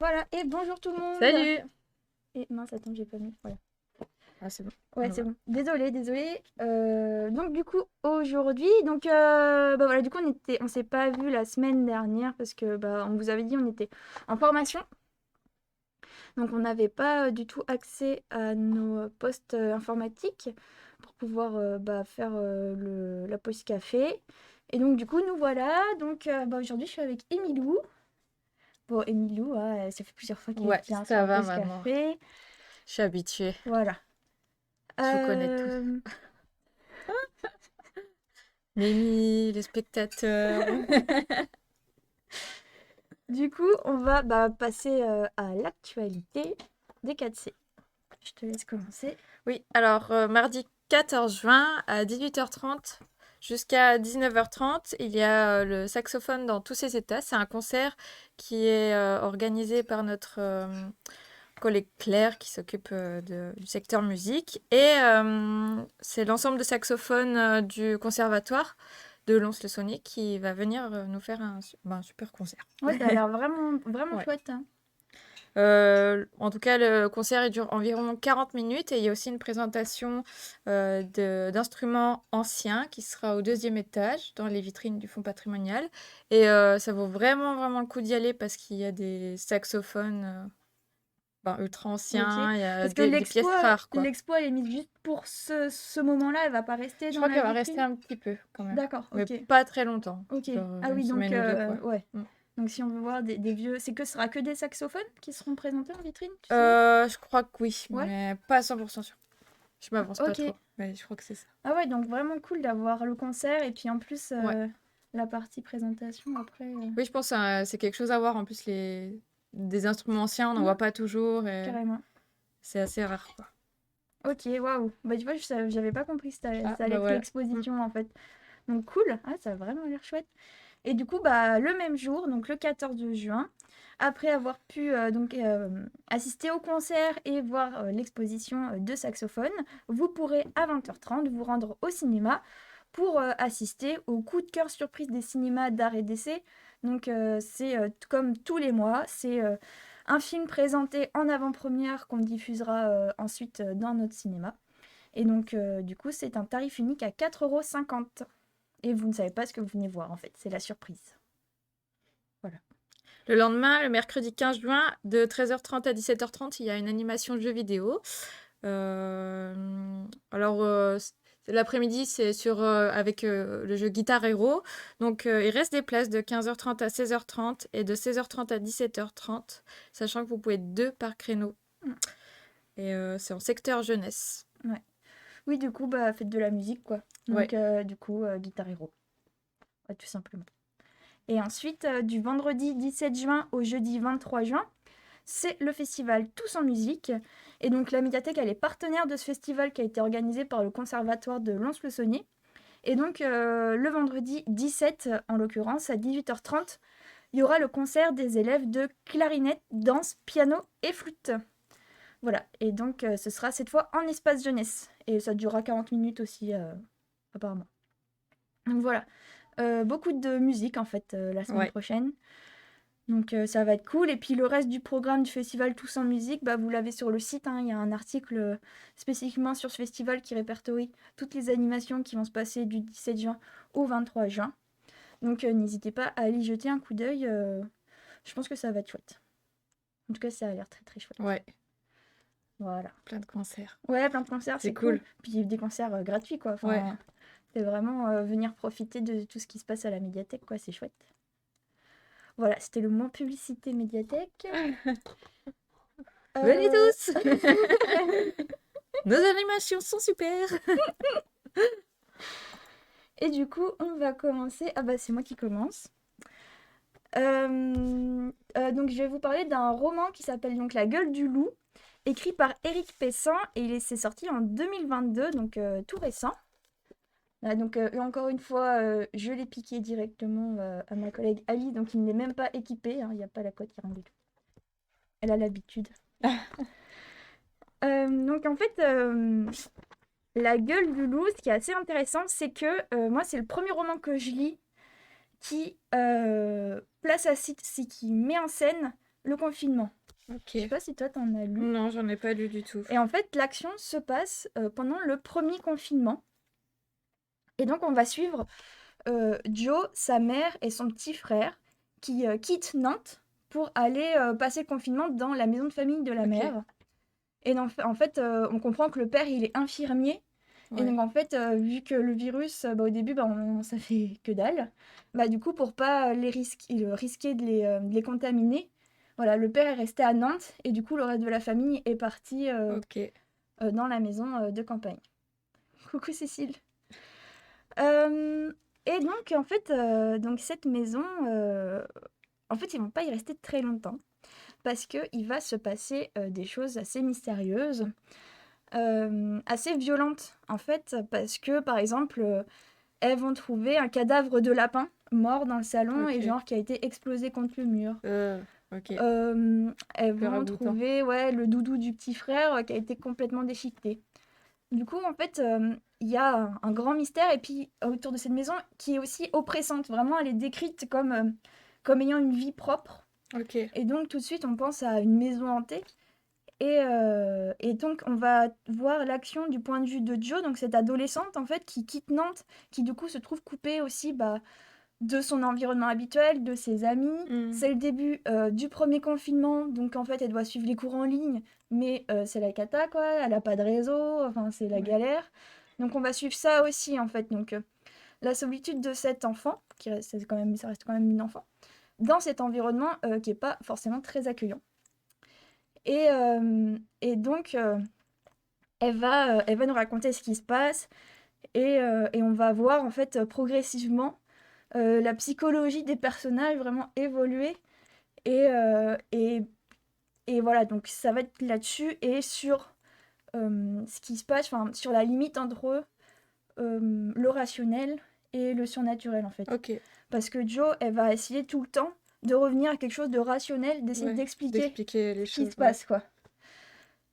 Voilà, et bonjour tout le monde. Salut! Et mince, attends, j'ai pas mis. Voilà. Ah, c'est bon. Ouais, On c'est va. bon. Désolée. Donc du coup, aujourd'hui, bah voilà, du coup, on s'est pas vu la semaine dernière parce que bah on vous avait dit on était en formation, donc on n'avait pas du tout accès à nos postes informatiques pour pouvoir bah, faire la pause café. Et donc du coup, nous voilà. Donc bah, aujourd'hui, je suis avec Emilou. Bon, Emilou, ça fait plusieurs fois qu'elle Ouais, vient sur ça la va pause maintenant. café. Je suis habituée. Voilà. Je vous connais tous. Euh, Mimi, les spectateurs. du coup, on va bah, passer à l'actualité des 4C. Je te laisse commencer. Oui, alors mardi 14 juin à 18h30 jusqu'à 19h30, il y a le saxophone dans tous ses états. C'est un concert qui est organisé par notre collègue Claire qui s'occupe du secteur musique. Et c'est l'ensemble de saxophones du conservatoire de Lons-le-Saunier qui va venir nous faire un super concert. Ouais, ça a l'air vraiment Ouais. chouette, hein. En tout cas, le concert il dure environ 40 minutes et il y a aussi une présentation d'instruments anciens qui sera au deuxième étage dans les vitrines du fonds patrimonial. Et ça vaut vraiment le coup d'y aller parce qu'il y a des saxophones ultra Ok. anciens, il y a Parce que des pièces rares, quoi. l'expo, elle est mise juste pour ce moment-là. Elle va pas rester Je dans crois la qu'elle va rester vitrine. un petit peu quand même, D'accord, mais ok. pas très longtemps, Ok. genre Ah une oui, donc, semaine ou deux, quoi. ouais. Mm. Donc, si on veut voir des vieux. C'est que ce sera que des saxophones qui seront présentés en vitrine, tu sais? Je crois que oui, Ouais. mais pas à 100% sûr. Je m'avance pas Ok. trop, mais je crois que c'est ça. Ah ouais, donc vraiment cool d'avoir le concert et puis en plus Ouais. la partie présentation après. Oui, je pense que c'est quelque chose à voir. En plus, des instruments anciens, on n'en Ouais, voit pas toujours et carrément. c'est assez rare, quoi. Ok, waouh. Bah tu vois, j'avais pas compris que Ah, ça allait bah être voilà. Mm. l'exposition en fait. Donc cool, ça a vraiment l'air chouette. Et du coup, bah le même jour, donc le 14 juin, après avoir pu assister au concert et voir l'exposition de saxophone, vous pourrez à 20h30 vous rendre au cinéma pour assister au coup de cœur surprise des cinémas d'art et d'essai. Donc c'est comme tous les mois, c'est un film présenté en avant-première qu'on diffusera ensuite dans notre cinéma. Et donc du coup c'est un tarif unique à 4,50 € et vous ne savez pas ce que vous venez voir en fait, c'est la surprise. Voilà. Le lendemain, le mercredi 15 juin, de 13h30 à 17h30, il y a une animation de jeux vidéo. Alors, l'après-midi, c'est avec le jeu Guitar Hero. Donc, il reste des places de 15h30 à 16h30 et de 16h30 à 17h30, sachant que vous pouvez être 2 par créneau. Mm. Et c'est en secteur jeunesse. Ouais. Oui, du coup, bah faites de la musique quoi. Ouais. Donc du coup, Guitar Hero, ouais, tout simplement. Et ensuite, du vendredi 17 juin au jeudi 23 juin, c'est le festival Tous en musique. Et donc la médiathèque, elle est partenaire de ce festival qui a été organisé par le conservatoire de Lons-le-Saunier. Et donc le vendredi 17, en l'occurrence, à 18h30, il y aura le concert des élèves de clarinette, danse, piano et flûte. Voilà, et donc ce sera cette fois en espace jeunesse. Et ça durera 40 minutes aussi, apparemment. Donc voilà, beaucoup de musique en fait la semaine Ouais. prochaine. Donc ça va être cool. Et puis le reste du programme du festival Tous en musique, bah, vous l'avez sur le site, hein. Il y a un article spécifiquement sur ce festival qui répertorie toutes les animations qui vont se passer du 17 juin au 23 juin. Donc n'hésitez pas à aller y jeter un coup d'œil. Je pense que ça va être chouette. En tout cas, ça a l'air très chouette. Ouais. Voilà. Plein de concerts. Ouais, plein de concerts, C'est c'est cool. cool. Puis des concerts gratuits, quoi. Enfin, Ouais. c'est vraiment venir profiter de tout ce qui se passe à la médiathèque, quoi. C'est chouette. Voilà, c'était le moment publicité médiathèque. Venez Euh, tous! Nos animations sont super! Et du coup, on va commencer. Ah bah c'est moi qui commence. Donc je vais vous parler d'un roman qui s'appelle donc La Gueule du Loup, écrit par Éric Pessan et s'est sorti en 2022, donc tout récent. Là, donc encore une fois, je l'ai piqué directement à ma collègue Ali, donc il n'est même pas équipé, hein, il n'y a pas la cote qui rentre du tout. Elle a l'habitude. Donc en fait, La Gueule du Loup, ce qui est assez intéressant, c'est que moi c'est le premier roman que je lis qui place qui met en scène le confinement. Ok. Je sais pas si toi t'en as lu. Non, j'en ai pas lu du tout. Et en fait, l'action se passe pendant le premier confinement. Et donc, on va suivre Joe, sa mère et son petit frère qui quittent Nantes pour aller passer le confinement dans la maison de famille de la Ok. mère. Et donc, en fait, on comprend que le père, il est infirmier. Et Ouais. donc, en fait, vu que le virus, au début, ça fait que dalle. Du coup, pour pas risquer de les contaminer, voilà, le père est resté à Nantes. Et du coup, le reste de la famille est parti Ok. dans la maison de campagne. Coucou Cécile. Euh, et donc, en fait, donc cette maison, en fait, ils vont pas y rester très longtemps parce que il va se passer des choses assez mystérieuses, assez violentes, en fait, parce que, par exemple, elles vont trouver un cadavre de lapin mort dans le salon et Ok. genre qui a été explosé contre le mur. Ok. Elles Peu vont ragoûtant. trouver ouais, le doudou du petit frère qui a été complètement déchiqueté. Du coup, en fait, il y a un grand mystère et puis autour de cette maison qui est aussi oppressante. Vraiment, elle est décrite comme ayant une vie propre. Ok. Et donc, tout de suite, on pense à une maison hantée. Et donc, on va voir l'action du point de vue de Jo, donc cette adolescente, en fait, qui quitte Nantes, qui du coup se trouve coupée aussi de son environnement habituel, de ses amis. Hmm. C'est le début du premier confinement, donc en fait, elle doit suivre les cours en ligne, mais c'est la cata, quoi. Elle n'a pas de réseau, enfin, c'est la Ouais. galère. Donc, on va suivre ça aussi, en fait. Donc, la solitude de cet enfant, ça reste quand même une enfant, dans cet environnement qui n'est pas forcément très accueillant. Et donc, elle va nous raconter ce qui se passe, et on va voir, en fait, progressivement la psychologie des personnages vraiment évoluer. Et, et voilà, donc ça va être là-dessus et sur ce qui se passe, enfin, sur la limite entre le rationnel et le surnaturel, en fait. Ok. Parce que Jo, elle va essayer tout le temps de revenir à quelque chose de rationnel, d'essayer Ouais. d'expliquer D'expliquer les ce qui choses. se Ouais. passe, quoi.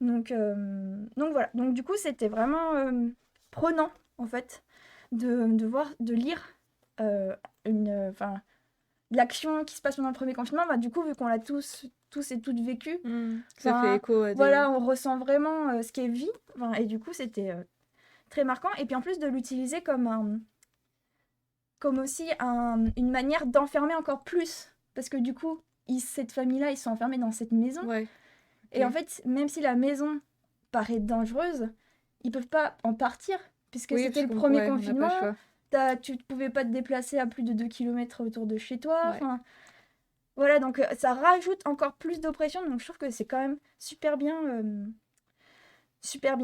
Donc voilà. Donc du coup, c'était vraiment prenant, en fait, de lire enfin, l'action qui se passe pendant le premier confinement. Du coup, vu qu'on l'a tous et toutes vécu, Ça fait enfin, écho à des. voilà, on ressent vraiment ce qu'est vie. Enfin, et du coup, c'était très marquant. Et puis en plus de l'utiliser comme aussi une manière d'enfermer encore plus. Parce que du coup, cette famille-là, ils sont enfermés dans cette maison. Ouais. Et en Ok. fait, même si la maison paraît dangereuse, ils peuvent pas en partir, puisque Oui, c'était parce le qu'on premier ouais, on n'a pas le confinement. choix. Tu ne pouvais pas te déplacer à plus de 2 kilomètres autour de chez toi. Ouais. Enfin, voilà, donc ça rajoute encore plus d'oppression. Donc je trouve que c'est quand même super bien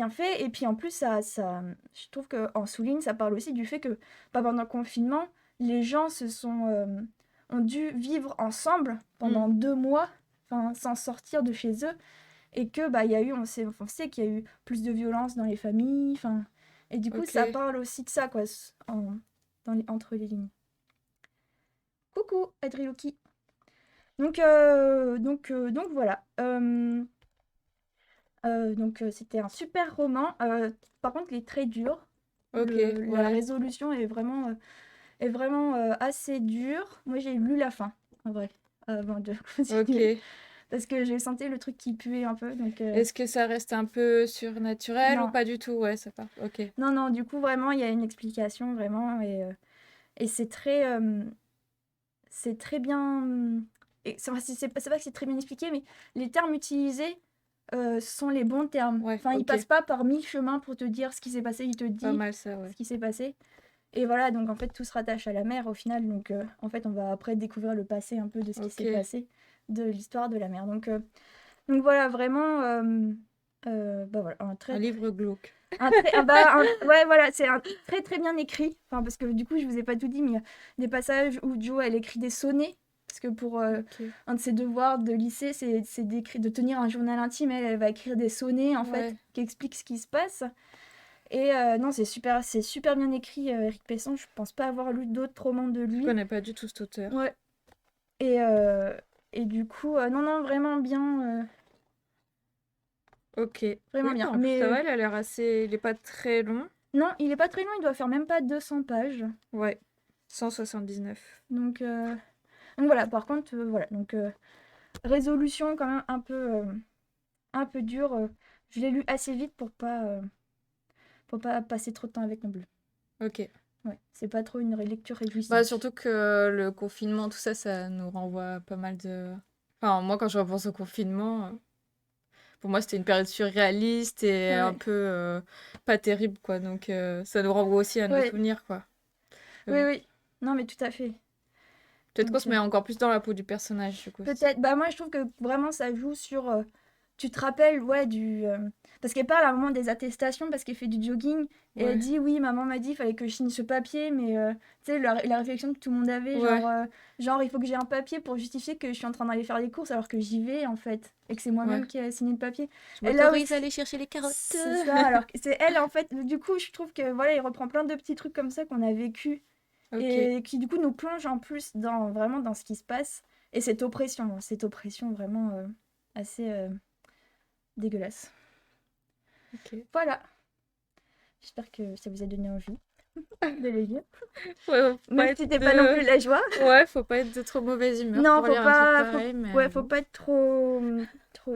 fait. Et puis en plus, je trouve qu'en souligne, ça parle aussi du fait que pendant le confinement, les gens ont dû vivre ensemble pendant 2 mois, enfin, sans sortir de chez eux. Et que il y a eu, on sait qu'il y a eu plus de violence dans les familles. Enfin, et du coup, ça Ok. parle aussi de ça, quoi, entre les lignes. Coucou, Adriluki. Donc voilà. Donc c'était un super roman. Par contre, il est très dur. Ok. La Ouais. résolution est vraiment assez dure. Moi, j'ai lu la fin, en vrai, avant de continuer. Ok. Parce que j'ai senti le truc qui puait un peu. Donc, Est-ce que ça reste un peu surnaturel ou non. pas du tout? Ouais, ça part. Ok. Non, non, du coup, vraiment, il y a une explication, vraiment. Et c'est très bien. Et c'est pas que c'est très bien expliqué, mais les termes utilisés sont les bons termes. Ouais, Enfin, il ok. passe pas par 1000 chemins pour te dire ce qui s'est passé, il te Pas dit mal ça, ce ouais. qui s'est passé. Et voilà, donc en fait, tout se rattache à la mère au final. Donc en fait, on va après découvrir le passé un peu de ce qui s'est Ok. passé, de l'histoire de la mère. Donc voilà, vraiment, voilà, Un livre glauque. ouais, voilà, c'est un très très bien écrit. Enfin, parce que du coup, je vous ai pas tout dit, mais il y a des passages où Jo, elle écrit des sonnets. Parce que pour Ok. un de ses devoirs de lycée, c'est de tenir un journal intime. Elle va écrire des sonnets, en fait, Ouais. qui expliquent ce qui se passe. Et non, c'est super bien écrit, Éric Pesson. Je pense pas avoir lu d'autres romans de Je lui. connais pas du tout cet auteur. Ouais. Et, euh, et du coup, non, non, vraiment bien. Ok. Vraiment Oui, bien. bah en plus, ça Mais va, il a l'air assez. Il est pas très long. non, il est pas très long, il doit faire même pas 200 pages. Ouais. 179. Donc, donc voilà, par contre, voilà. Donc, résolution quand même un peu dure. Je l'ai lu assez vite pour pas passer trop de temps avec non plus. Ok. Ouais, c'est pas trop une lecture Bah, réjouissante. surtout que le confinement, tout ça, ça nous renvoie pas mal de... Enfin, moi, quand je repense au confinement, pour moi, c'était une période surréaliste et un Ouais, peu pas terrible, quoi. Donc, ça nous renvoie aussi à nos ouais, souvenirs, quoi. Mais oui, bon. oui. Non, mais tout à fait. Peut-être qu'on Donc, se met encore plus dans la peau du personnage, du coup. peut-être. Bah, moi, je trouve que vraiment, ça joue sur. Tu te rappelles, ouais, parce qu'elle parle à un moment des attestations, parce qu'elle fait du jogging, et elle Ouais. dit, oui, maman m'a dit, il fallait que je signe ce papier, mais tu sais, la réflexion que tout le monde avait, Ouais. genre, il faut que j'ai un papier pour justifier que je suis en train d'aller faire les courses alors que j'y vais, en fait, et que c'est Ouais. moi-même qui ai signé le papier. Je Et là m'autorise à aussi, aller chercher les carottes. c'est ça, alors que c'est elle, en fait, du coup, je trouve que, voilà, il reprend plein de petits trucs comme ça qu'on a vécu, Ok. et qui, du coup, nous plonge en plus vraiment dans ce qui se passe, et cette oppression vraiment assez dégueulasse. Ok. Voilà, j'espère que ça vous a donné envie de le lire. Ouais, faut pas Même être si c'était pas non plus de... la joie. Ouais, faut pas être de trop mauvaise humeur Non, pour lire un truc pareil, mais faut bon. pas être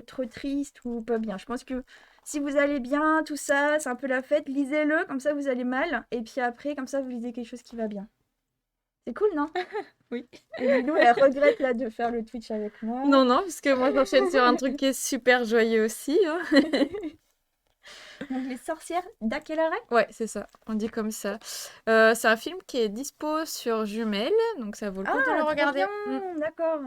trop triste ou pas bien. Je pense que si vous allez bien, tout ça, c'est un peu la fête, lisez-le, comme ça vous allez mal, et puis après, comme ça vous lisez quelque chose qui va bien. C'est cool, non? Oui. Et Lilou, elle regrette là de faire le Twitch avec moi. Non, non, parce que moi, j'enchaîne sur un truc qui est super joyeux aussi, hein. Donc les sorcières d'Akelarre. Ouais, c'est ça, on dit comme ça. C'est un film qui est dispo sur Jumelle, donc ça vaut le coup de le Ah, trop regarder. bien, Mm. d'accord.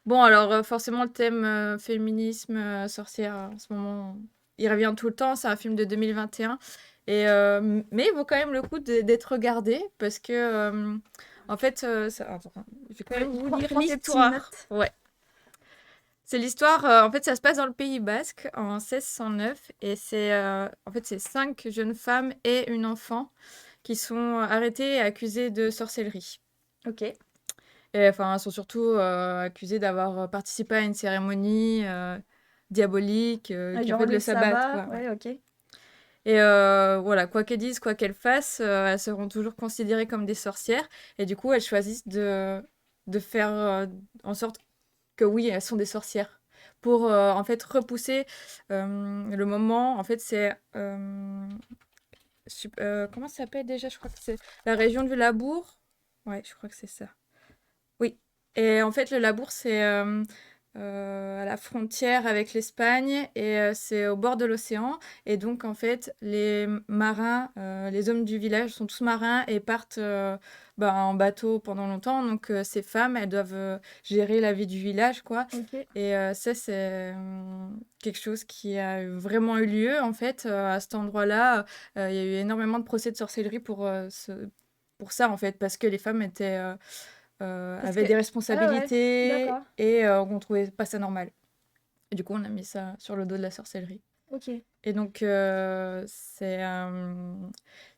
Bon, alors forcément, le thème féminisme, sorcière, en ce moment, il revient tout le temps. C'est un film de 2021. Mais il vaut quand même le coup d'être regardé parce que, en fait, attends, je vais quand Ouais, même vous il lire prend ses petites l'histoire. notes. Ouais. C'est l'histoire, en fait, ça se passe dans le Pays Basque en 1609 et en fait, c'est 5 jeunes femmes et une enfant qui sont arrêtées et accusées de sorcellerie. Ok. Et enfin, elles sont surtout accusées d'avoir participé à une cérémonie diabolique Ouais, qui en genre fait le le sabbat, sabbat, quoi. Ouais. ouais, ok. Et voilà, quoi qu'elles disent, quoi qu'elles fassent, elles seront toujours considérées comme des sorcières. Et du coup, elles choisissent de faire en sorte que oui, elles sont des sorcières. Pour en fait repousser le moment, en fait, c'est. Comment ça s'appelle déjà? Je crois que c'est la région du Labour. Ouais, je crois que c'est ça. Oui. Et en fait, le Labour, c'est à la frontière avec l'Espagne et c'est au bord de l'océan. Et donc, en fait, les marins, les hommes du village sont tous marins et partent en bateau pendant longtemps. Donc, ces femmes, elles doivent gérer la vie du village, quoi. Ok. Et ça, c'est quelque chose qui a vraiment eu lieu, en fait, à cet endroit-là. Il y a eu énormément de procès de sorcellerie pour ça, en fait, parce que les femmes étaient Parce que... avaient des Ah ouais, responsabilités d'accord. et on trouvait pas ça normal. Et du coup, on a mis ça sur le dos de la sorcellerie. Ok. Et donc, ce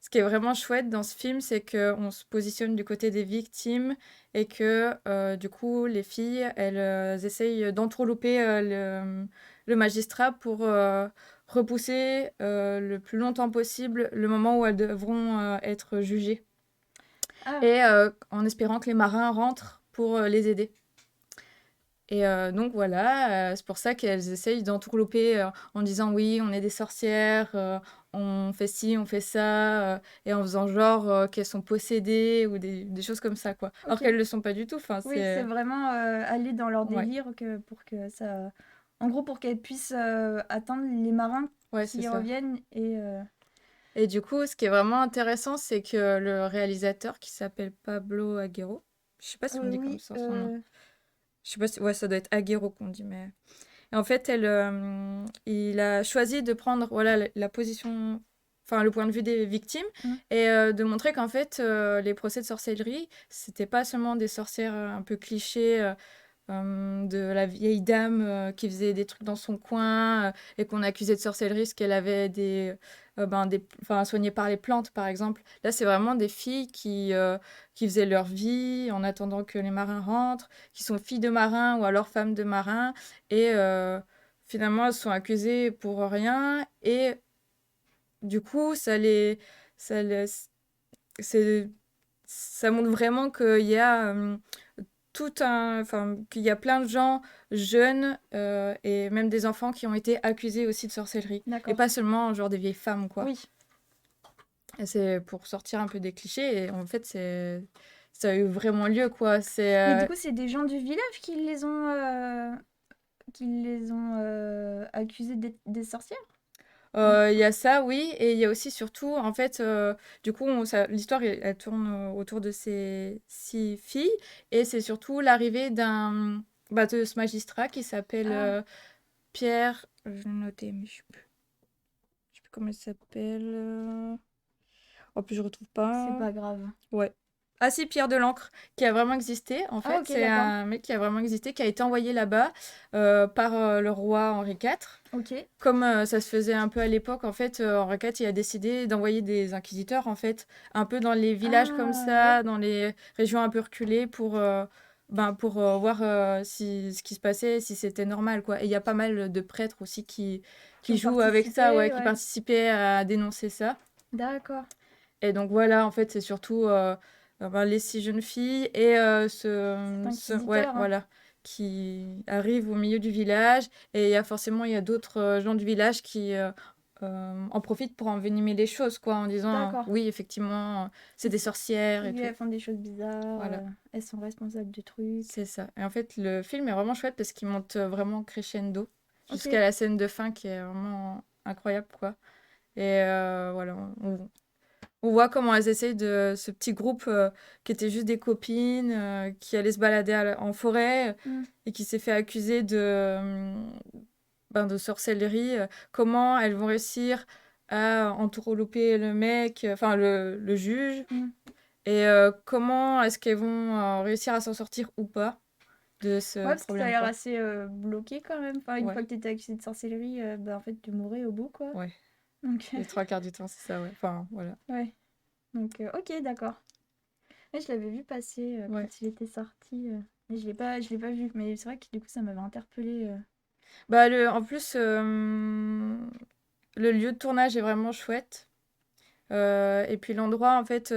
qui est vraiment chouette dans ce film, c'est qu'on se positionne du côté des victimes et que, du coup, les filles, elles essayent d'entourlouper le magistrat pour repousser le plus longtemps possible le moment où elles devront être jugées. Ah, Et en espérant que les marins rentrent pour les aider. Et donc voilà, c'est pour ça qu'elles essayent d'entourlouper en disant oui, on est des sorcières, on fait ci, on fait ça, et en faisant genre qu'elles sont possédées ou des choses comme ça, quoi. Alors qu'elles ok. ne le sont pas du tout. Enfin, Oui, c'est c'est... vraiment aller dans leur Ouais, délire pour que ça... En gros, pour qu'elles puissent attendre les marins ouais, c'est qui ça. reviennent et... Et du coup, ce qui est vraiment intéressant, c'est que le réalisateur qui s'appelle Pablo Aguero, je sais pas si on dit comme oui, ça son nom. Je sais pas si... Ouais, ça doit être Aguero qu'on dit, mais... Et en fait, il a choisi de prendre voilà, la position, enfin le point de vue des victimes mm, et de montrer qu'en fait, les procès de sorcellerie, c'était pas seulement des sorcières un peu clichés de la vieille dame qui faisait des trucs dans son coin et qu'on accusait de sorcellerie parce qu'elle avait enfin, soignée par les plantes, par exemple. Là, c'est vraiment des filles qui faisaient leur vie en attendant que les marins rentrent, qui sont filles de marins ou alors femmes de marins et finalement, elles sont accusées pour rien et du coup, ça, les, c'est- ça montre vraiment qu'il y a qu'il y a plein de gens jeunes et même des enfants qui ont été accusés aussi de sorcellerie. Et D'accord. pas seulement genre des vieilles femmes, quoi. Oui. Et c'est pour sortir un peu des clichés. Et en fait, ça a eu vraiment lieu, quoi. Mais du coup, c'est des gens du village qui les ont accusés d'être des sorcières? Il y a ça, oui, et il y a aussi surtout, en fait, du coup, l'histoire, elle tourne autour de ces 6 filles, et c'est surtout l'arrivée de ce magistrat qui s'appelle Ah, Pierre, je l'ai noté, mais je sais plus comment il s'appelle. En plus, je retrouve c'est pas. pas grave. Ouais. Ah si, Pierre de l'Ancre, qui a vraiment existé, en Ah, fait. ok, C'est d'accord. un mec qui a vraiment existé, qui a été envoyé là-bas par le roi Henri IV. Ok. Comme ça se faisait un peu à l'époque, en fait, Henri IV, il a décidé d'envoyer des inquisiteurs, en fait, un peu dans les villages comme Ah, ouais. ça, dans les régions un peu reculées, pour voir ce qui se passait, si c'était normal, quoi. Et il y a pas mal de prêtres aussi Qui qui ont jouent avec ça, ouais, participé, qui ouais. participaient à dénoncer ça. D'accord. Et donc voilà, en fait, c'est surtout les 6 jeunes filles et Cet ouais, inquisiteur, hein. voilà, qui arrivent au milieu du village. Et il y a d'autres gens du village qui en profitent pour envenimer les choses, quoi, en disant D'accord. oui, effectivement, c'est Elles des sont- sorcières et Oui, tout. elles font des choses bizarres. Voilà, Elles sont responsables du truc. c'est ça. Et en fait, le film est vraiment chouette parce qu'il monte vraiment crescendo Ok. jusqu'à la scène de fin qui est vraiment incroyable, quoi. Et voilà, on voit comment elles essayent ce petit groupe qui était juste des copines, qui allaient se balader en forêt Hmm. et qui s'est fait accuser de sorcellerie. Comment elles vont réussir à entourlouper le mec, enfin le juge, Hmm. et comment est-ce qu'elles vont réussir à s'en sortir ou pas de Ouais, ce parce que ça a problème, l'air quoi. assez bloqué quand même. Enfin, une Ouais, fois que t'étais accusé de sorcellerie, bah, en fait, tu mourais au bout, quoi. ouais. Donc, Les 3 quarts du temps, c'est ça, ouais. Enfin, voilà. ouais. Donc, ok, d'accord. Ouais, je l'avais vu passer Ouais. quand il était sorti. Mais je l'ai pas vu. Mais c'est vrai que du coup, ça m'avait interpellée. Bah, en plus, le lieu de tournage est vraiment chouette. Et puis l'endroit, en fait,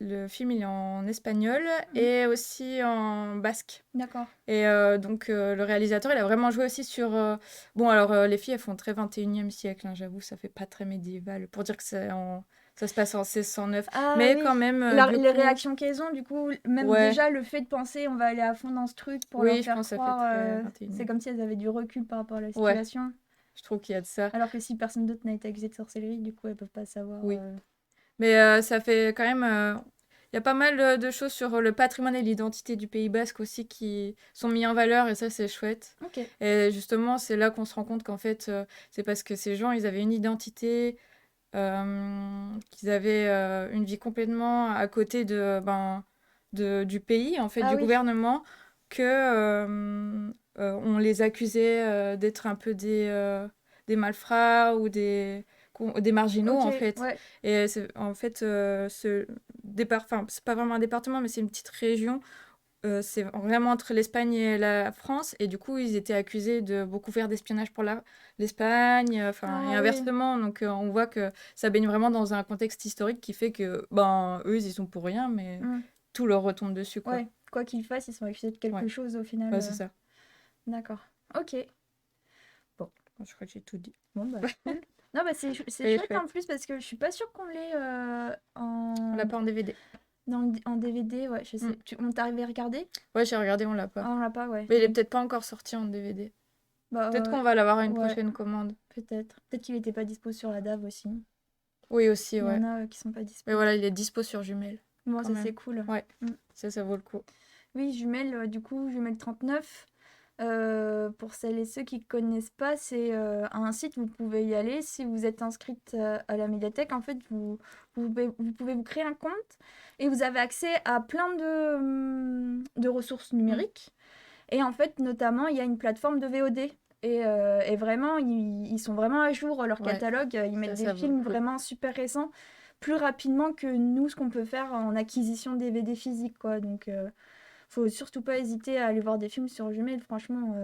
le film, il est en espagnol Hmm. et aussi en basque. D'accord. Et donc, le réalisateur, il a vraiment joué aussi sur... Bon, alors, les filles, elles font très 21e siècle, hein, j'avoue, ça fait pas très médiéval. Pour dire que ça se passe en 1609. Ah Mais oui. quand même, du Les coup... réactions qu'elles ont, du coup, même Ouais, déjà le fait de penser on va aller à fond dans ce truc pour leur oui, je faire pense que ça fait croire, très c'est 21e. comme si elles avaient du recul par rapport à la Ouais, situation. je trouve qu'il y a de ça. Alors que si personne d'autre n'a été accusé de sorcellerie, du coup, elles peuvent pas savoir. Oui. Mais ça fait quand même... Il y a pas mal de choses sur le patrimoine et l'identité du Pays Basque aussi qui sont mis en valeur et ça, c'est chouette. Ok. Et justement, c'est là qu'on se rend compte qu'en fait, c'est parce que ces gens, ils avaient une identité, qu'ils avaient une vie complètement à côté du pays, en fait, Ah du oui. gouvernement, que on les accusait d'être un peu des malfrats ou des marginaux, Ok. en fait. Ouais. Et en fait, enfin, c'est pas vraiment un département, mais c'est une petite région. C'est vraiment entre l'Espagne et la France. Et du coup, ils étaient accusés de beaucoup faire d'espionnage pour l'Espagne, enfin, et Ah oui. inversement. Donc, on voit que ça baigne vraiment dans un contexte historique qui fait que, ben, eux, ils y sont pour rien, mais Hmm. tout leur retombe dessus, quoi. Ouais. Quoi qu'ils fassent, ils sont accusés de quelque Ouais, chose au final. ouais, c'est ça. D'accord. Ok. Bon. Je crois que j'ai tout dit. Bon, bah, cool. Non, bah, c'est Elle est chouette en chouette. plus parce que je suis pas sûre qu'on l'ait On l'a pas en DVD. en DVD. Ouais, je Mm. sais. On t'arrivait à regarder? Ouais, j'ai regardé, on l'a pas. Ah, on l'a pas, ouais. Mais il est peut-être pas encore sorti en DVD. Bah, Peut-être qu'on va l'avoir à une ouais, prochaine commande. peut-être. Peut-être qu'il était pas dispo sur la DAV aussi. Oui, aussi, Il y en ouais. a qui sont pas Mais dispo. voilà, il est dispo sur Jumelle, Bon, quand ça c'est même. cool. Ouais, Mm. ça vaut le coup. Oui, Jumelle, du coup, Jumelle 39. Pour celles et ceux qui connaissent pas, c'est un site, vous pouvez y aller. Si vous êtes inscrite à la médiathèque, en fait, vous pouvez vous créer un compte et vous avez accès à plein de ressources Mm. numériques. Et en fait, notamment, il y a une plateforme de VOD. Et vraiment, ils sont vraiment à jour, leur Ouais, catalogue. Ils mettent des ça vaut le films coup. vraiment super récents, plus rapidement que nous, ce qu'on peut faire en acquisition DVD physique, quoi. Donc, faut surtout pas hésiter à aller voir des films sur Jumelle. Franchement,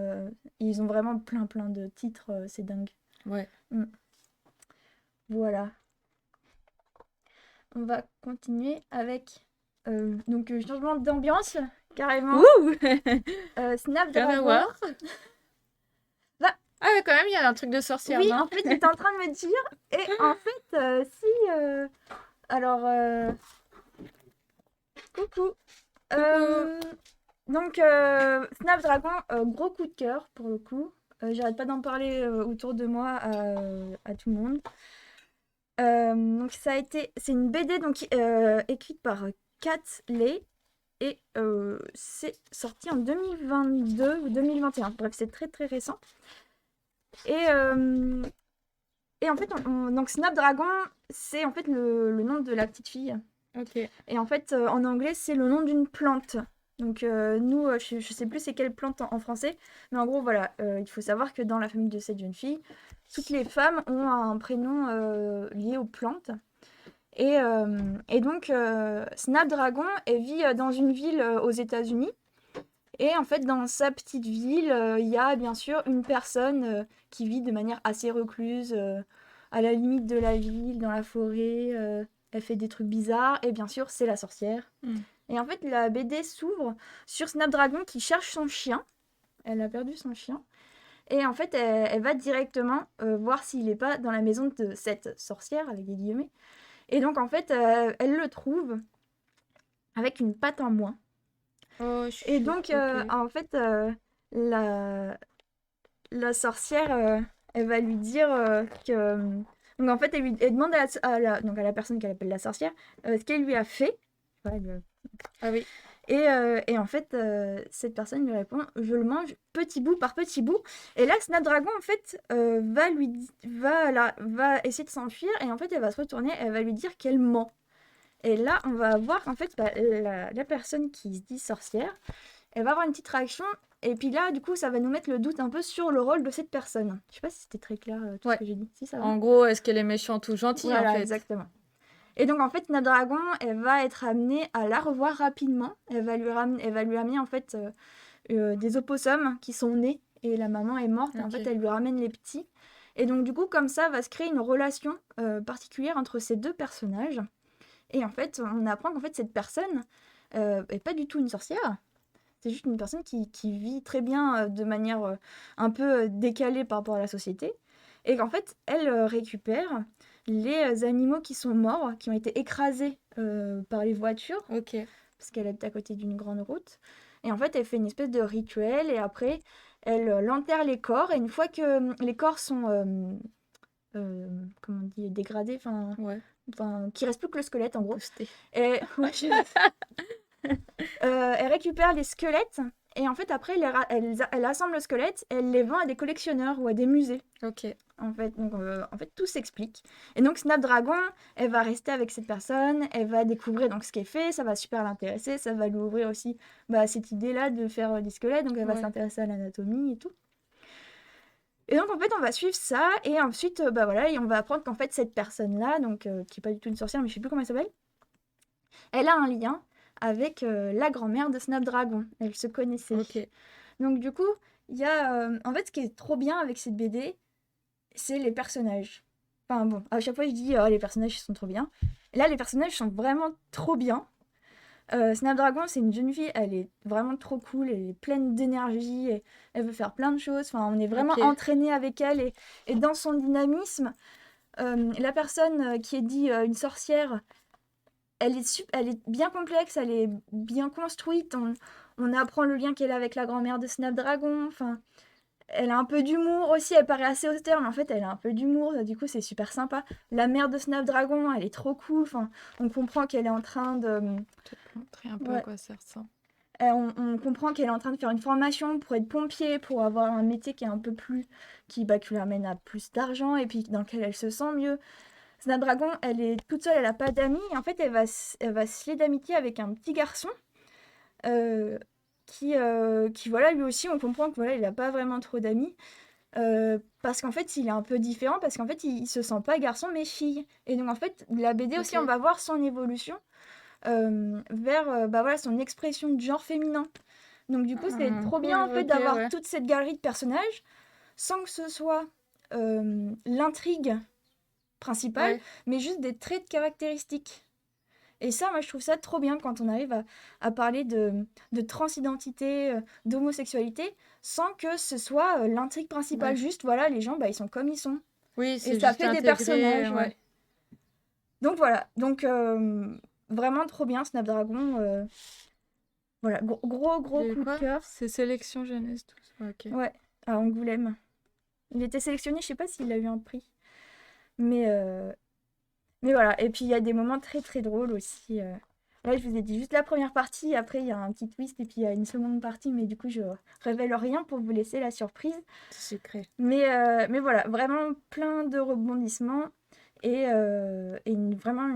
ils ont vraiment plein de titres. C'est dingue. Ouais. Mm. Voilà. On va continuer avec Changement d'ambiance, carrément. Ouh! Rien à Snapdragon. voir. Bah, Ah, quand même, il y a un truc de sorcière, oui, non? en fait, j'étais en train de me dire. Et en fait, si. Alors, coucou. Coucou. Euh, Snapdragon, gros coup de cœur pour le coup. J'arrête pas d'en parler autour de moi à tout le monde. C'est une BD écrite par Kat Ley et c'est sorti en 2022 ou 2021. Bref, c'est très très récent. Et, euh, et en fait, donc Snapdragon, c'est en fait le nom de la petite fille. Ok. Et en fait, en anglais, c'est le nom d'une plante. Nous, je sais plus c'est quelle plante en français, mais en gros, voilà, il faut savoir que dans la famille de cette jeune fille, toutes les femmes ont un prénom lié aux plantes. Snapdragon, elle vit dans une ville aux États-Unis. Et en fait, dans sa petite ville, il y a bien sûr une personne qui vit de manière assez recluse, à la limite de la ville, dans la forêt. Elle fait des trucs bizarres. Et bien sûr, c'est la sorcière. Mm. Et en fait, la BD s'ouvre sur Snapdragon qui cherche son chien. Elle a perdu son chien. Et en fait, elle va directement voir s'il n'est pas dans la maison de cette sorcière, avec des guillemets. Et donc, en fait, elle le trouve avec une patte en moins. Oh, Et chut, donc, ok. en fait, la, la sorcière, elle va lui dire que... Donc, en fait, elle demande donc à la personne qu'elle appelle la sorcière ce qu'elle lui a fait. Ouais, Ah oui. et en fait, cette personne lui répond, je le mange petit bout par petit bout. Et là, Snapdragon, en fait, va essayer de s'enfuir. Et en fait, elle va se retourner, elle va lui dire qu'elle ment. Et là, on va voir qu'en fait, la personne qui se dit sorcière, elle va avoir une petite réaction. Et puis là, du coup, ça va nous mettre le doute un peu sur le rôle de cette personne. Je sais pas si c'était très clair tout ce Ouais. que j'ai dit. Si, ça va. En gros, est-ce qu'elle est méchante ou gentille, en Voilà, fait? exactement. Et donc, en fait, Snapdragon, elle va être amenée à la revoir rapidement. Elle va lui amener, en fait, des opossums qui sont nés. Et la maman est morte. Et en Ok. fait, elle lui ramène les petits. Et donc, du coup, comme ça, va se créer une relation particulière entre ces deux personnages. Et en fait, on apprend qu'en fait, cette personne est pas du tout une sorcière. C'est juste une personne qui vit très bien de manière un peu décalée par rapport à la société. Et qu'en fait, elle récupère les animaux qui sont morts, qui ont été écrasés par les voitures, Ok. parce qu'elle habite à côté d'une grande route. Et en fait, elle fait une espèce de rituel, et après, elle enterre les corps. Et une fois que les corps sont, comment on dit, dégradés, Ouais. qu'il reste plus que le squelette, en gros. Toasté. Et elle récupère les squelettes et en fait après elle assemble le squelette et elle les vend à des collectionneurs ou à des musées. Ok. En fait tout s'explique. Et donc Snapdragon, elle va rester avec cette personne, elle va découvrir donc ce qu'elle fait, ça va super l'intéresser, ça va lui ouvrir aussi cette idée-là de faire des squelettes, donc elle va Ouais. s'intéresser à l'anatomie et tout. Et donc en fait on va suivre ça et ensuite voilà et on va apprendre qu'en fait cette personne-là qui est pas du tout une sorcière mais je sais plus comment elle s'appelle, elle a un lien avec la grand-mère de Snapdragon. Elles se connaissaient. Ok. Donc du coup, il y a... en fait, ce qui est trop bien avec cette BD, c'est les personnages. Enfin bon, à chaque fois je dis les personnages ils sont trop bien. Là, les personnages sont vraiment trop bien. Snapdragon, c'est une jeune fille, elle est vraiment trop cool, elle est pleine d'énergie, et elle veut faire plein de choses. Enfin, on est vraiment Ok. entraîné avec elle et dans son dynamisme. La personne qui est dit une sorcière, elle est bien complexe, elle est bien construite. On apprend le lien qu'elle a avec la grand-mère de Snapdragon. Enfin, elle a un peu d'humour aussi. Elle paraît assez austère, mais en fait, elle a un peu d'humour. Du coup, c'est super sympa. La mère de Snapdragon, elle est trop cool. Enfin, on comprend qu'elle est en train de... Je vais te montrer un peu à Ouais. quoi ça ressemble. On comprend qu'elle est en train de faire une formation pour être pompier, pour avoir un métier qui est un peu plus... qui lui amène à plus d'argent et puis dans lequel elle se sent mieux. Snapdragon, elle est toute seule, elle a pas d'amis. En fait, elle va se lier d'amitié avec un petit garçon qui, voilà, lui aussi, on comprend que voilà, il a pas vraiment trop d'amis. Parce qu'en fait, il est un peu différent, parce qu'en fait, il se sent pas garçon, mais fille. Et donc, en fait, la BD aussi, Ok. on va voir son évolution vers voilà, son expression de genre féminin. Donc, du coup, c'est trop bien, en Cool. fait, Ok, d'avoir ouais. toute cette galerie de personnages, sans que ce soit l'intrigue principale, Ouais. mais juste des traits de caractéristiques. Et ça, moi, je trouve ça trop bien quand on arrive à parler de transidentité, d'homosexualité, sans que ce soit l'intrigue principale. Ouais. Juste, voilà, les gens, bah, ils sont comme ils sont. Oui, Et c'est ça juste fait des intégré, personnages, ouais. ouais. Donc voilà, donc vraiment trop bien Snapdragon. Voilà, gros J'ai coup de quoi? cœur. C'est sélection jeunesse, tout ça. Ok. Ouais, à Angoulême. Il était sélectionné, je sais pas s'il a eu un prix. Mais, euh, mais voilà, et puis il y a des moments très très drôles aussi. Là, je vous ai dit juste la première partie, après il y a un petit twist et puis il y a une seconde partie, mais du coup je révèle rien pour vous laisser la surprise. C'est secret. Mais voilà, vraiment plein de rebondissements et vraiment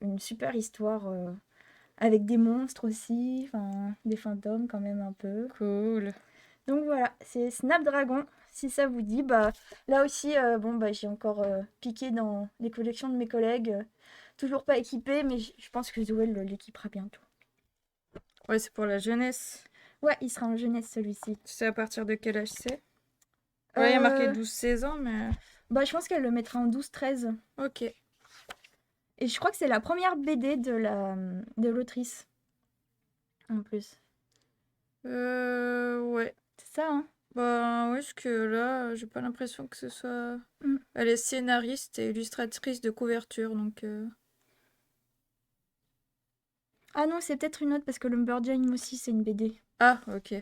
une super histoire avec des monstres aussi, enfin des fantômes quand même un peu. Cool. Donc voilà, c'est Snapdragon. Si ça vous dit, bah là aussi, bon bah j'ai encore piqué dans les collections de mes collègues. Toujours pas équipé, mais je pense que Zoé l'équipera bientôt. Ouais, c'est pour la jeunesse. Ouais, il sera en jeunesse celui-ci. Tu sais à partir de quel âge c'est? Ouais, il y a marqué Euh, 12-16 ans, mais... Bah je pense qu'elle le mettra en 12-13. Ok. Et je crois que c'est la première BD de l'autrice, en plus. Ouais. C'est ça, hein? Bah, ouais, jusque là, j'ai pas l'impression que ce soit... Mm. Elle est scénariste et illustratrice de couverture, donc... Ah non, c'est peut-être une autre parce que Lumberjane aussi c'est une BD. Ah, ok.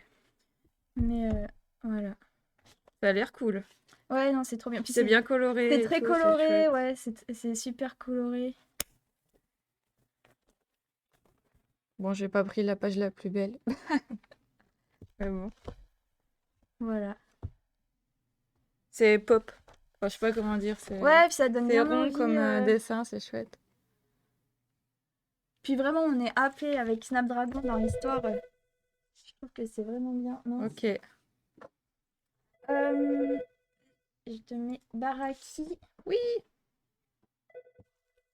Mais voilà. Ça a l'air cool. Ouais, non, c'est trop bien. Puis Puis c'est bien coloré c'est et très tout, c'est coloré, chouette. ouais, c'est super coloré. Bon, j'ai pas pris la page la plus belle. Mais bon. Voilà. C'est pop. Enfin, je sais pas comment dire, Ouais, puis ça donne c'est bien rond envie. comme dessin, c'est chouette. Puis vraiment, on est happé avec Snapdragon dans l'histoire. Je trouve que c'est vraiment bien. Mince. Ok. Euh, je te mets Baraki. Oui.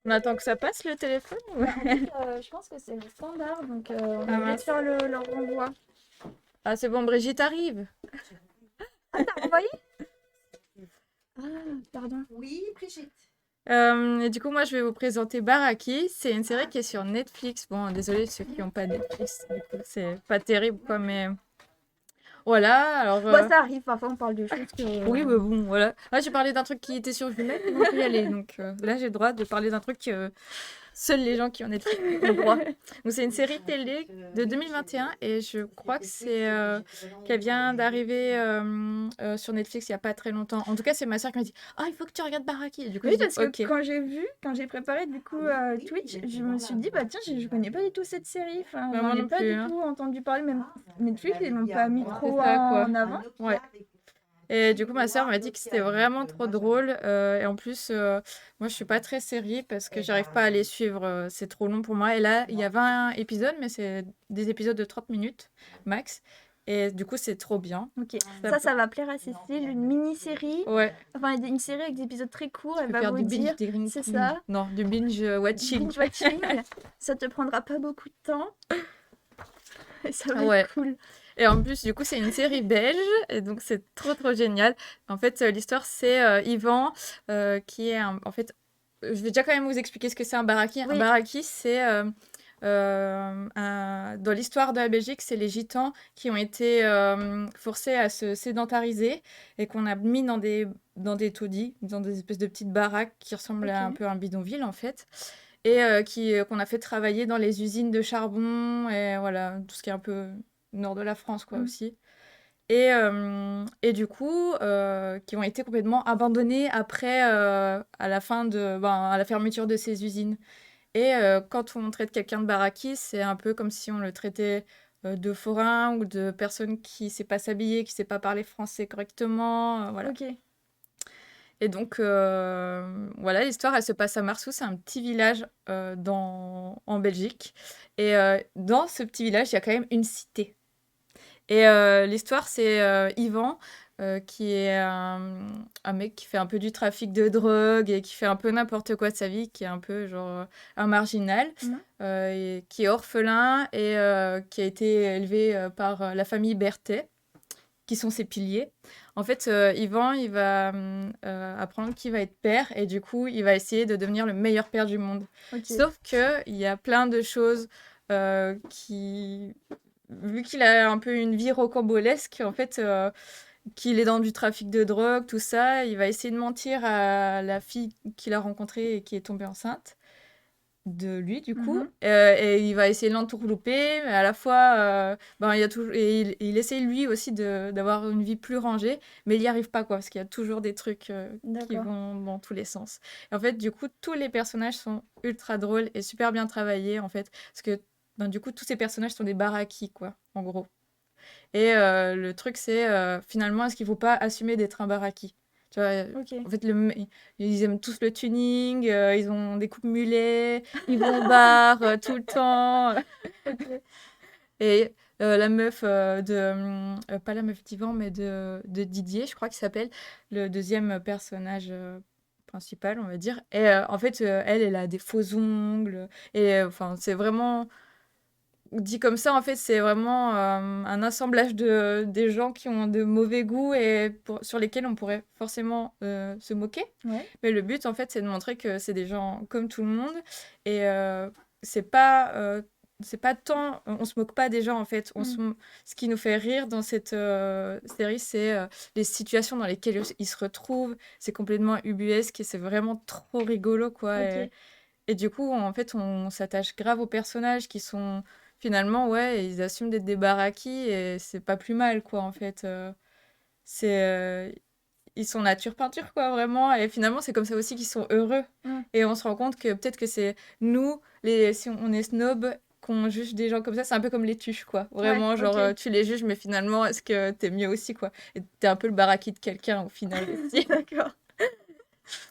On attend que ça passe le téléphone ou... Bah, en fait, je pense que c'est le standard, donc on Ah va mince. peut-être faire le renvoi. Ah, c'est bon, Brigitte arrive. Ah, t'as renvoyé? Ah, pardon. Oui, Brigitte. Et du coup, moi, je vais vous présenter Baraki. C'est une série qui est sur Netflix. Bon, désolé ceux qui n'ont pas Netflix, du coup, c'est pas terrible, quoi, mais voilà. Alors, Bon, ça arrive, parfois on parle de choses que... oui, mais bon, voilà. Là, j'ai parlé d'un truc qui était sur Jumelle, on peut y aller. Donc là, j'ai le droit de parler d'un truc que seuls les gens qui ont Netflix ont le droit. Donc, c'est une série télé de 2021 et je crois que c'est qu'elle vient d'arriver sur Netflix il n'y a pas très longtemps. En tout cas, c'est ma soeur qui m'a dit « Ah, il faut que tu regardes Baraki !» Et du coup, Oui, j'ai dit parce que « Ok. » quand j'ai préparé du coup Twitch, je me suis dit, bah tiens, je connais pas du tout cette série. Enfin, Bah, j'en moi ai non pas plus, du hein. tout entendu parler, même Netflix, ils l'ont pas mis trop C'est ça, quoi. en avant. Ouais. Et du coup, ma sœur m'a dit que c'était vraiment trop drôle. Et en plus, moi, je suis pas très série parce que j'arrive pas à les suivre. C'est trop long pour moi. Et là, il y a 20 épisodes, mais c'est des épisodes de 30 minutes max. Et du coup, c'est trop bien. Ok, Ça ça va plaire à Cécile, une mini-série, Ouais, enfin une série avec des épisodes très courts, tu elle peux va faire vous du dire, binge c'est drinking. ça, Non, du binge watching. binge watching, ça te prendra pas beaucoup de temps, et ça va Ouais. être cool. Et en plus, du coup, c'est une série belge, et donc c'est trop trop génial. En fait, l'histoire, c'est Yvan, qui est en fait, je vais déjà quand même vous expliquer ce que c'est un baraki. Un Oui. baraki, c'est dans l'histoire de la Belgique, c'est les gitans qui ont été forcés à se sédentariser et qu'on a mis dans des taudis, dans des espèces de petites baraques qui ressemblent à un Ok. peu à un bidonville en fait. Et qu'on a fait travailler dans les usines de charbon et voilà, tout ce qui est un peu nord de la France, quoi, Mm. aussi. Et du coup, qui ont été complètement abandonnés après, à la fermeture de ces usines. Et quand on traite quelqu'un de baraki, c'est un peu comme si on le traitait de forain ou de personne qui sait pas s'habiller, qui sait pas parler français correctement, voilà. Ok. Et donc, voilà, l'histoire, elle se passe à Marsous, c'est un petit village en Belgique. Et dans ce petit village, il y a quand même une cité. Et l'histoire, c'est Yvan, qui est un mec qui fait un peu du trafic de drogue et qui fait un peu n'importe quoi de sa vie, qui est un peu genre un marginal, Mhm. et qui est orphelin et qui a été élevé par la famille Berthet, qui sont ses piliers. En fait, Yvan, il va apprendre qu'il va être père et du coup, il va essayer de devenir le meilleur père du monde. Ok. Sauf que il y a plein de choses qui, vu qu'il a un peu une vie rocambolesque, en fait, qu'il est dans du trafic de drogue, tout ça, il va essayer de mentir à la fille qu'il a rencontrée et qui est tombée enceinte de lui du coup et il va essayer de l'entourlouper mais à la fois ben il y a toujours et il essaie lui aussi d'avoir une vie plus rangée mais il n'y arrive pas quoi parce qu'il y a toujours des trucs qui D'accord. vont dans tous les sens et en fait du coup tous les personnages sont ultra drôles et super bien travaillés en fait parce que ben, du coup tous ces personnages sont des baraquis quoi en gros et le truc c'est finalement est-ce qu'il faut pas assumer d'être un baraki tu vois, Ok. en fait, ils aiment tous le tuning, ils ont des coupes mulets, ils vont au bar tout le temps. Ok. Et la meuf pas la meuf d'Ivan, mais de Didier, je crois qu'il s'appelle, le deuxième personnage principal, on va dire. Et en fait, elle a des faux ongles. Et enfin, c'est vraiment dit comme ça, en fait, c'est vraiment un assemblage des gens qui ont de mauvais goûts et sur lesquels on pourrait forcément se moquer. Ouais. Mais le but, en fait, c'est de montrer que c'est des gens comme tout le monde. Et c'est pas, c'est pas tant... On se moque pas des gens, en fait. Ce qui nous fait rire dans cette série, c'est les situations dans lesquelles ils se retrouvent. C'est complètement ubuesque et c'est vraiment trop rigolo, quoi. Ok. Et du coup, en fait, on s'attache grave aux personnages qui sont finalement, ouais, ils assument d'être des baraquis et c'est pas plus mal, quoi, en fait. C'est, ils sont nature peinture, quoi, vraiment. Et finalement, c'est comme ça aussi qu'ils sont heureux. Mm. Et on se rend compte que peut-être que c'est nous, si on est snob, qu'on juge des gens comme ça, c'est un peu comme les tuches, quoi. Ouais. Vraiment, genre, Ok. tu les juges, mais finalement, est-ce que t'es mieux aussi, quoi? Et t'es un peu le baraki de quelqu'un, au final, aussi. D'accord.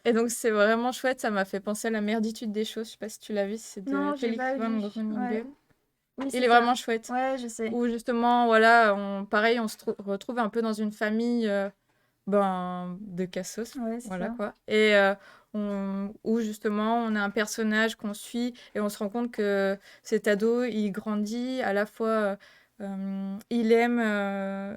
Et donc, c'est vraiment chouette. Ça m'a fait penser à La merditude des choses. Je sais pas si tu l'as vu, c'est de Non, j'ai Félix pas Van vu. Ouais. Groningen. Oui, Il c'est est ça. vraiment chouette. Ouais, je sais. Où justement, voilà, pareil, on se retrouve un peu dans une famille ben, de cassos. Ouais, c'est Voilà ça. quoi. Et où justement, on a un personnage qu'on suit et on se rend compte que cet ado, il grandit à la fois. Il aime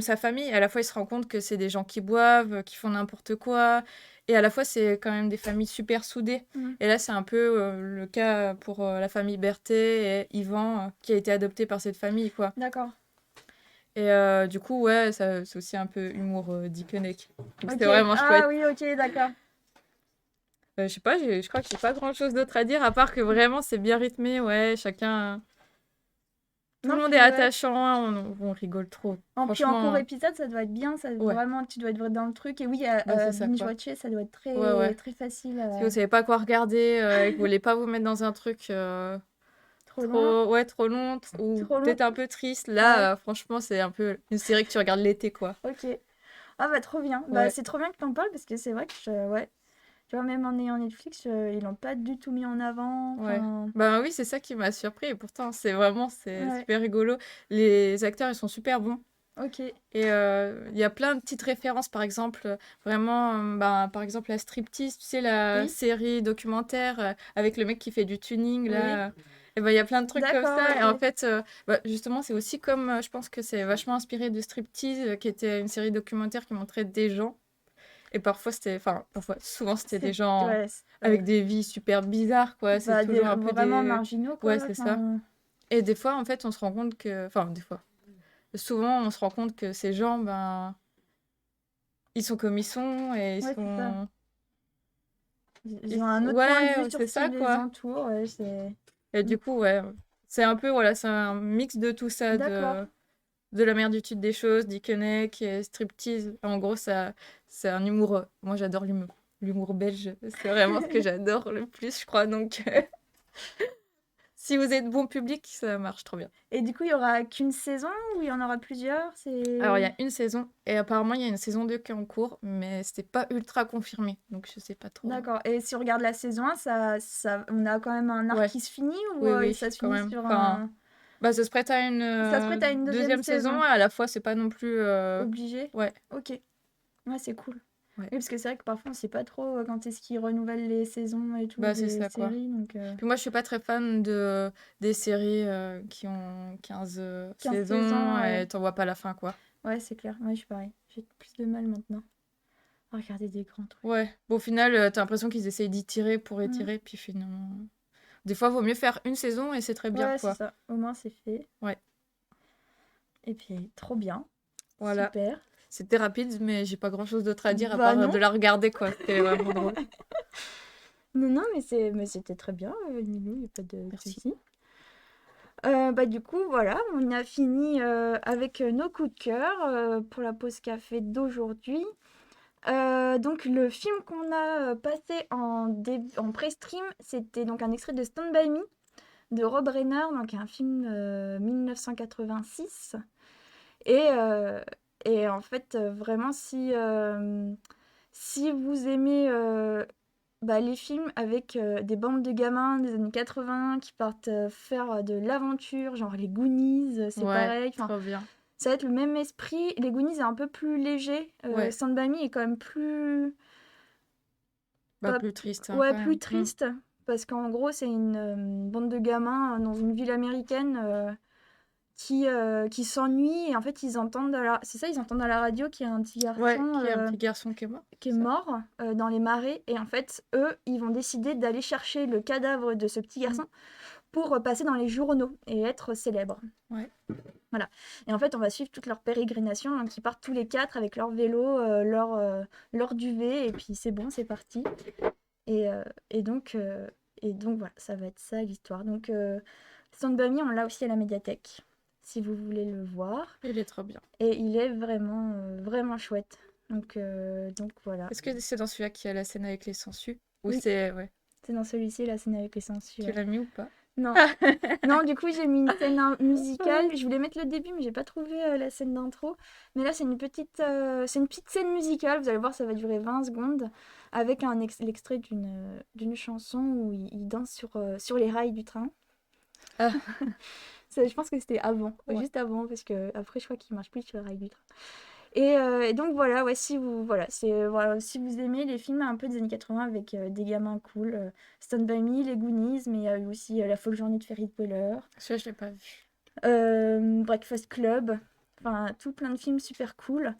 sa famille, et à la fois il se rend compte que c'est des gens qui boivent, qui font n'importe quoi, et à la fois c'est quand même des familles super soudées. Mm. Et là c'est un peu le cas pour la famille Berthet et Yvan, qui a été adopté par cette famille, quoi. D'accord. Et du coup, ouais, c'est aussi un peu humour Dickeneck. Donc Ok. c'est vraiment Ah chouette. oui, ok, d'accord. Je sais pas, je crois que j'ai pas grand-chose d'autre à dire, à part que vraiment c'est bien rythmé, ouais, chacun... Tout Non, le monde est puis ouais. attachant, on rigole trop. Puis en court Franchement, épisode, ça doit être bien. Ça, ouais, vraiment, tu dois être dans le truc. Et oui, bah c'est ça, quoi. binge-watcher, ça doit être Ouais, très, ouais. très facile. Si vous savez pas quoi regarder et que vous voulez pas vous mettre dans un truc Trop loin. trop long ou Trop long. peut-être un peu triste, Ouais. là, franchement, c'est un peu une série que tu regardes l'été, quoi. Ok. Ah bah trop bien. Bah Ouais, c'est trop bien que t'en parles parce que c'est vrai que ouais. Tu vois, même en ayant Netflix, ils l'ont pas du tout mis en avant. ouais. Enfin, Ben oui, c'est ça qui m'a surpris et pourtant, c'est ouais. super rigolo. Les acteurs, ils sont super bons. Ok. Et il y a plein de petites références, par exemple, vraiment, ben, par exemple, la Striptease, tu sais, la Oui. série documentaire avec le mec qui fait du tuning, Oui. là. Et ben, il y a plein de trucs comme D'accord, ça. Et en ok. fait, bah, justement, c'est aussi comme, je pense que c'est vachement inspiré de Striptease, qui était une série documentaire qui montrait des gens. Et souvent, c'était des gens Ouais, avec ouais. des vies super bizarres, quoi. C'est Bah toujours un peu vraiment des... marginaux quoi. Ouais, c'est ça. Enfin, Et des fois, en fait, on se rend compte que... Enfin, des fois. Souvent, on se rend compte que ces gens, ben... Ils sont comme ils sont et ils ouais, c'est ça. sont... Ils ont un autre point de vue Ouais, sur c'est ce qui ça, les quoi. entoure. Ouais, c'est. Et Mm. du coup, ouais, c'est un peu, voilà, c'est un mix de tout ça, D'accord. de la merditude des choses, Dickeneck et Striptease. En gros, ça, c'est un humour... Moi, j'adore l'humour. L'humour belge, c'est vraiment ce que j'adore le plus, je crois. Donc, si vous êtes bon public, ça marche trop bien. Et du coup, il y aura qu'une saison ou il y en aura plusieurs? Alors, il y C'est. a une saison, et apparemment, il y a une saison 2 qui est en cours, mais c'était pas ultra confirmé, donc je sais pas trop. D'accord. Et si on regarde la saison 1, on a quand même un arc Ouais, qui se finit ou oui, oui, ça se quand finit même. sur Enfin, un. bah, ça se prête à une Ça se prête à une deuxième deuxième saison, saison? et à la fois, c'est pas non plus... Obligé? Ouais, Ok. Ouais, c'est cool. ouais. Oui, parce que c'est vrai que parfois on sait pas trop quand est-ce qu'ils renouvellent les saisons et tout Bah, c'est des ça, quoi. séries, donc Puis moi, je suis pas très fan des séries qui ont 15 15 saisons, saisons, ouais. et t'en vois pas la fin, quoi. Ouais, c'est clair. Moi, je suis pareil. J'ai plus de mal maintenant à regarder des grands trucs. Ouais. Bon, au final, t'as l'impression qu'ils essayent d'étirer pour Mm. étirer, puis finalement... Des fois, vaut mieux faire une saison et c'est très bien, Ouais, c'est quoi. ça. Au moins, c'est fait. Ouais. Et puis, trop bien. Voilà. Super. C'était rapide, mais j'ai pas grand-chose d'autre à dire à Bah part non. de la regarder, quoi. C'était vraiment drôle. Non, mais c'était très bien, Milou, il n'y a pas de Merci. souci. Bah, du coup, voilà, on a fini avec nos coups de cœur pour la pause café d'aujourd'hui. Donc, le film qu'on a passé en pré-stream, c'était donc un extrait de Stand By Me de Rob Reiner, donc un film 1986. Et, euh, et en fait, vraiment, si vous aimez les films avec des bandes de gamins des années 80 qui partent faire de l'aventure, genre les Goonies, c'est Ouais, pareil. Enfin, trop bien. ça va être le même esprit. Les Goonies est un peu plus léger. Ouais. Stand By Me est quand même plus... Bah, pas- plus triste, hein, Ouais, quand plus même. triste. Parce qu'en gros, c'est une bande de gamins dans une ville américaine qui s'ennuient. Et en fait, ils entendent c'est ça, ils entendent à la radio qu'il y a un petit garçon Ouais, qu'il y a un petit garçon qui est mort. qui est ça. mort dans les marais. Et en fait, eux, ils vont décider d'aller chercher le cadavre de ce petit garçon pour passer dans les journaux et être célèbres. Ouais. Voilà. Et en fait, on va suivre toute leur pérégrination. Donc, ils partent tous les quatre avec leur vélo, leur duvet. Et puis, c'est bon, c'est parti. Et, euh, et donc, euh, et donc, voilà, ça va être ça l'histoire. Donc, Stand By Me, on l'a aussi à la médiathèque, si vous voulez le voir. Il est trop bien. Et il est vraiment, vraiment chouette. Donc voilà. Est-ce que c'est dans celui-là qu'il y a la scène avec les sangsues? Ou Oui. c'est... Ouais. C'est dans celui-ci, la scène avec les sangsues. Tu Ouais. l'as mis ou pas? Non. Non, du coup, j'ai mis une scène musicale. Je voulais mettre le début, mais j'ai pas trouvé la scène d'intro. Mais là, c'est une petite scène musicale. Vous allez voir, ça va durer 20 secondes. Avec l'extrait d'une chanson où il danse sur les rails du train. Ah. Je pense que c'était avant, Ouais. juste avant, parce que après, je crois qu'il marche plus sur les rails du train. Et donc voilà, ouais, si vous aimez les films un peu des années 80 avec des gamins cool, Stand By Me, les Goonies, mais il y a eu aussi La Folle Journée de Ferris Bueller, Celui-là, je l'ai pas vu. Breakfast Club, enfin tout plein de films super cool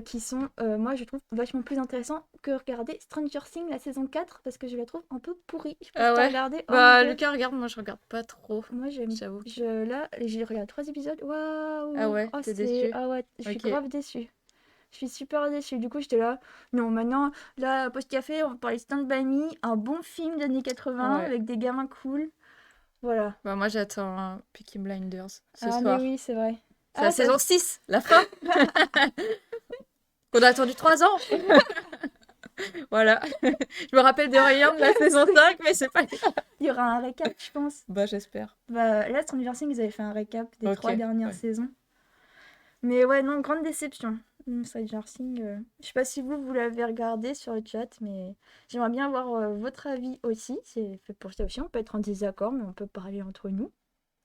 qui sont, moi je trouve, vachement plus intéressants que regarder Stranger Things la saison 4 parce que je la trouve un peu pourrie. Je sais pas Ah si t'as ouais? regardé. Oh Bah, mon Dieu. Lucas regarde, moi je regarde pas trop. Moi J'avoue. là j'ai regardé 3 épisodes. Waouh. Ah ouais, Oh, t'es déçue? ah ouais, je suis Ok. grave déçue. Je suis super déçue. Du coup, j'étais là. Non, maintenant, là, post-café, on va parler Stand By Me, un bon film des années 80 Ouais. avec des gamins cool. Voilà. Bah, moi j'attends Peaky Blinders ce Ah, mais soir. oui, c'est vrai. C'est la Ah, saison 6, la fin. On a attendu 3 ans. Voilà. Je me rappelle de rien de la saison 5, mais c'est pas grave. il y aura un récap, je pense. Bah, j'espère. Bah, là, Stranger Things, ils avaient fait un récap des Ok, 3 dernières ouais. saisons. Mais ouais, non, grande déception. Stranger Things, je sais pas si vous l'avez regardé sur le chat, mais j'aimerais bien avoir votre avis aussi. C'est fait pour ça aussi. On peut être en désaccord, mais on peut parler entre nous.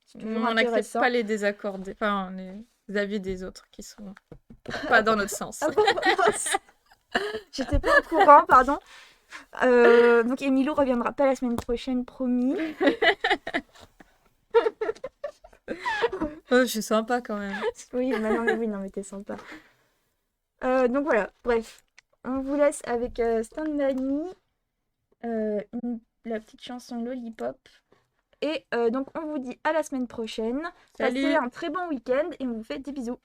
C'est toujours On n'accepte intéressant. pas les désaccords, enfin les avis des autres qui sont pas dans notre sens. Ah bon, mince. J'étais pas au courant, pardon. Donc Emilou reviendra pas la semaine prochaine, promis. Oh, je suis sympa quand même. Oui, bah non, mais oui, non, mais t'es sympa. Donc voilà, bref. On vous laisse avec Stand By Me, la petite chanson Lollipop. Et donc on vous dit à la semaine prochaine. Salut. Passez un très bon week-end et on vous fait des bisous.